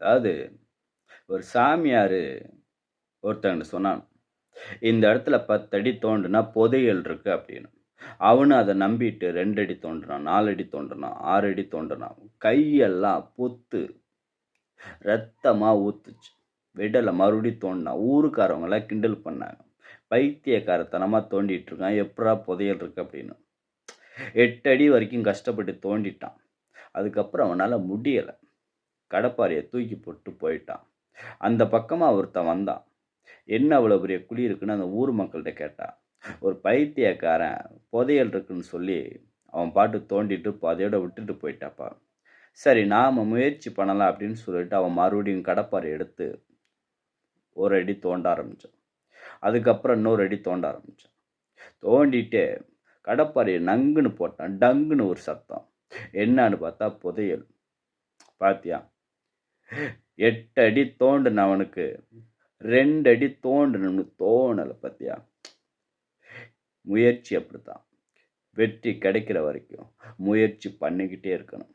அதாவது ஒரு சாமியாரு ஒருத்தன்ட்ட சொன்னான். இந்த இடத்துல 10 அடி தோண்டுனா புதையல் இருக்கு அப்படின்னு. அவனும் அத நம்பிட்டு 2 அடி தோண்டுனான், 4 அடி தோண்டுனான், 6 அடி தோண்டுனான். கையெல்லாம் பொத்து ரத்தமா ஊத்துச்சு. விடல மறுபடியும் தோண்டுனான். ஊருக்காரவங்கலாம் கிண்டல் பண்ணாங்க. பைத்தியக்காரத்தனமா தோண்டிட்டு இருக்கான். எப்புட்றா புதையல் இருக்கு அப்படின்னு. 8 அடி வரைக்கும் கஷ்டப்பட்டு தோண்டிட்டான். அதுக்கப்புறம் அவனால முடியல. கடப்பாரைய தூக்கி போட்டு போயிட்டான். அந்த பக்கமா ஒருத்தன் வந்தான். என்ன அவ்வளோ பெரிய குழி இருக்குன்னு அந்த ஊர் மக்கள்ட்ட கேட்டான். ஒரு பைத்தியக்காரன் புதையல் இருக்குன்னு சொல்லி அவன் பாட்டுக்கு தோண்டிட்டு பாதியோட விட்டுட்டு போயிட்டாப்பா. சரி நாம முயற்சி பண்ணலாம் அப்படின்னு சொல்லிட்டு அவன் மறுபடியும் கடப்பாரை எடுத்து ஒரு அடி தோண்ட ஆரம்பிச்சான். அதுக்கப்புறம் இன்னொரு அடி தோண்ட ஆரம்பிச்சான். தோண்டிட்டு கடப்பாரைய நங்குன்னு போட்டான். டங்குன்னு ஒரு சத்தம். என்னான்னு பார்த்தா புதையல். பாத்தியா? 8 அடி தோண்டுனவனுக்கு 2 அடி தோண்டணும்னு தோணல பாத்தியா? முயற்சி அப்படித்தான். வெற்றி கிடைக்கிற வரைக்கும் முயற்சி பண்ணிக்கிட்டே இருக்கணும்.